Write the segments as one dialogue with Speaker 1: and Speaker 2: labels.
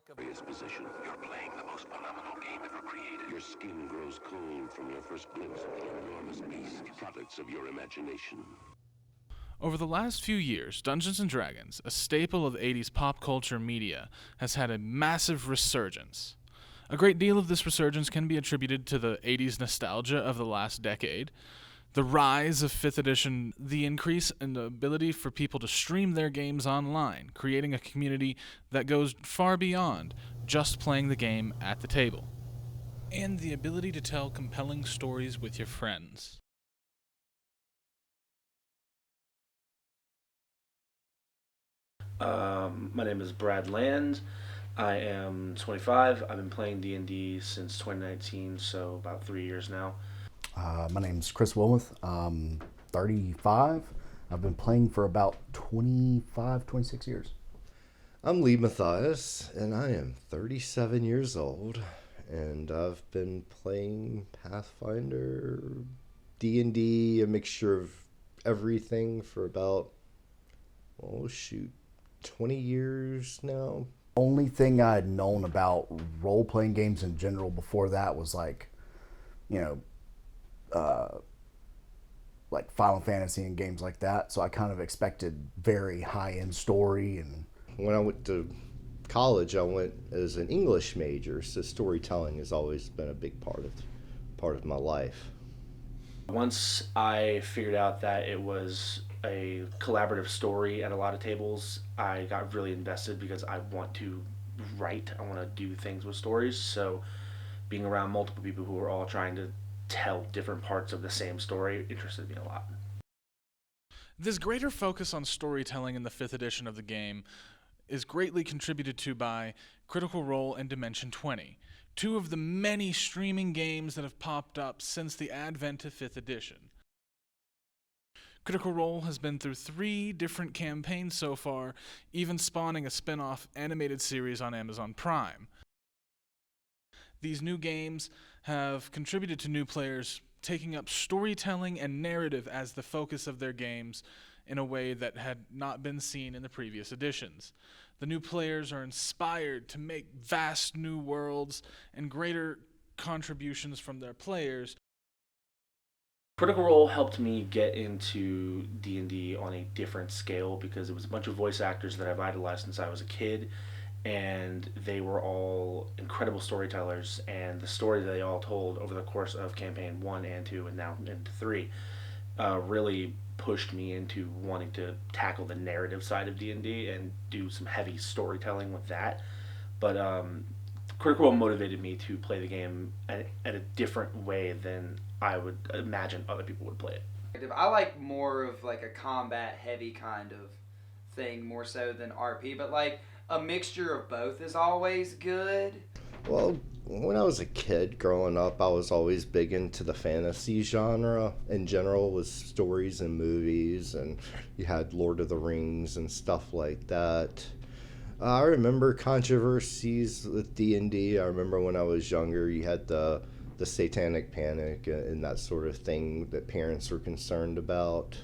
Speaker 1: Position. You're playing the most phenomenal game ever created. Your skin grows cold from your first glimpse of the enormous beast, products of your imagination.
Speaker 2: Over the last few years, Dungeons & Dragons, a staple of 80s pop culture media, has had a massive resurgence. A great deal of this resurgence can be attributed to the 80s nostalgia of the last decade, the rise of 5th edition, the increase in the ability for people to stream their games online, creating a community that goes far beyond just playing the game at the table, and the ability to tell compelling stories with your friends.
Speaker 3: My name is Brad Land. I am 25. I've been playing D&D since 2019, so about 3 years now.
Speaker 4: My name's Chris Wilmoth. I'm 35. I've been playing for about 26 years.
Speaker 5: I'm Lee Mathias, and I am 37 years old, and I've been playing Pathfinder, D&D, a mixture of everything for about, 20 years now.
Speaker 4: Only thing I'd known about role-playing games in general before that was like Final Fantasy and games like that. So I kind of expected very high-end story. And
Speaker 5: when I went to college, I went as an English major, so storytelling has always been a big part of my life.
Speaker 3: Once I figured out that it was a collaborative story at a lot of tables, I got really invested because I want to write. I want to do things with stories. So being around multiple people who are all trying to tell different parts of the same story interested me a lot.
Speaker 2: This greater focus on storytelling in the 5th edition of the game is greatly contributed to by Critical Role and Dimension 20, two of the many streaming games that have popped up since the advent of 5th edition. Critical Role has been through 3 different campaigns so far, even spawning a spin-off animated series on Amazon Prime. These new games have contributed to new players taking up storytelling and narrative as the focus of their games in a way that had not been seen in the previous editions. The new players are inspired to make vast new worlds and greater contributions from their players.
Speaker 3: Critical Role helped me get into D&D on a different scale because it was a bunch of voice actors that I've idolized since I was a kid, and they were all incredible storytellers, and the story that they all told over the course of campaign 1 and 2 and now into 3 really pushed me into wanting to tackle the narrative side of D&D and do some heavy storytelling with that. But Critical Role motivated me to play the game at a different way than I would imagine other people would play it.
Speaker 6: I like more of like a combat heavy kind of thing more so than RP, but like a mixture of both is always good.
Speaker 5: Well, when I was a kid growing up, I was always big into the fantasy genre in general, with stories and movies, and you had Lord of the Rings and stuff like that. I remember controversies with D&D. I remember when I was younger, you had the satanic panic and that sort of thing that parents were concerned about.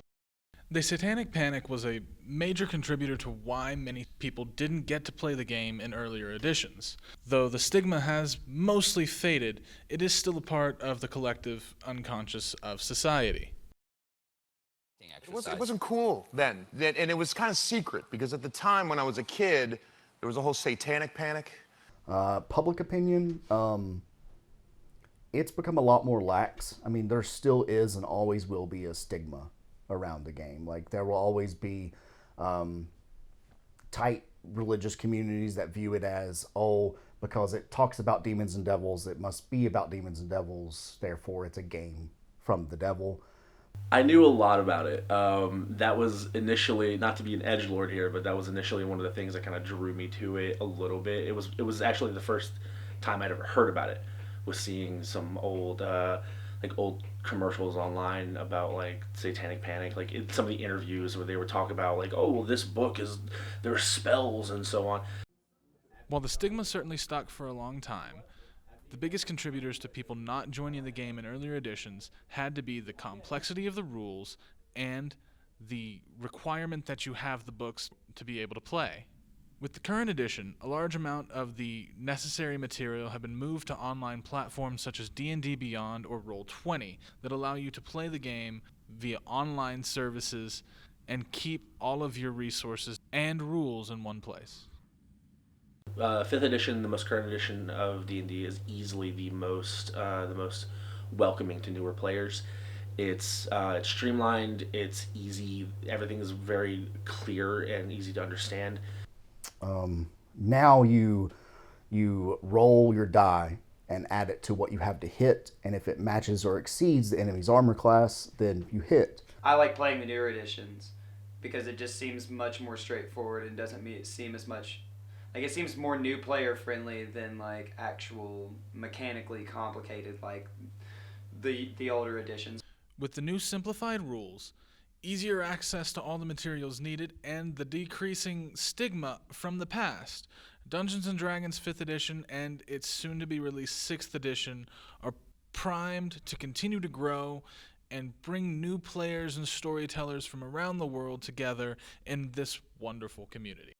Speaker 2: The Satanic Panic was a major contributor to why many people didn't get to play the game in earlier editions. Though the stigma has mostly faded, it is still a part of the collective unconscious of society.
Speaker 7: It wasn't cool then, and it was kind of secret, because at the time when I was a kid, there was a whole Satanic Panic.
Speaker 4: Public opinion, it's become a lot more lax. I mean, there still is and always will be a stigma around the game. Like, there will always be tight religious communities that view it as, because it talks about demons and devils, it must be about demons and devils, therefore it's a game from the devil.
Speaker 3: I knew a lot about it. That was initially, not to be an edgelord here, but that was initially one of the things that kind of drew me to it a little bit. It was actually the first time I'd ever heard about it, was seeing some old commercials online about like Satanic Panic, like in some of the interviews where they were talking about like, oh, well, this book is, there are spells and so on.
Speaker 2: While the stigma certainly stuck for a long time, the biggest contributors to people not joining the game in earlier editions had to be the complexity of the rules and the requirement that you have the books to be able to play. With the current edition, a large amount of the necessary material have been moved to online platforms such as D&D Beyond or Roll20 that allow you to play the game via online services and keep all of your resources and rules in one place.
Speaker 3: 5th edition, the most current edition of D&D, is easily the most welcoming to newer players. It's streamlined, it's easy, everything is very clear and easy to understand.
Speaker 4: Now you roll your die and add it to what you have to hit, and if it matches or exceeds the enemy's armor class, then you hit.
Speaker 6: I like playing the newer editions because it just seems much more straightforward and doesn't seem as much like, it seems more new player friendly than like actual mechanically complicated like the older editions.
Speaker 2: With the new simplified rules, easier access to all the materials needed, and the decreasing stigma from the past, Dungeons & Dragons 5th edition and its soon-to-be-released 6th edition are primed to continue to grow and bring new players and storytellers from around the world together in this wonderful community.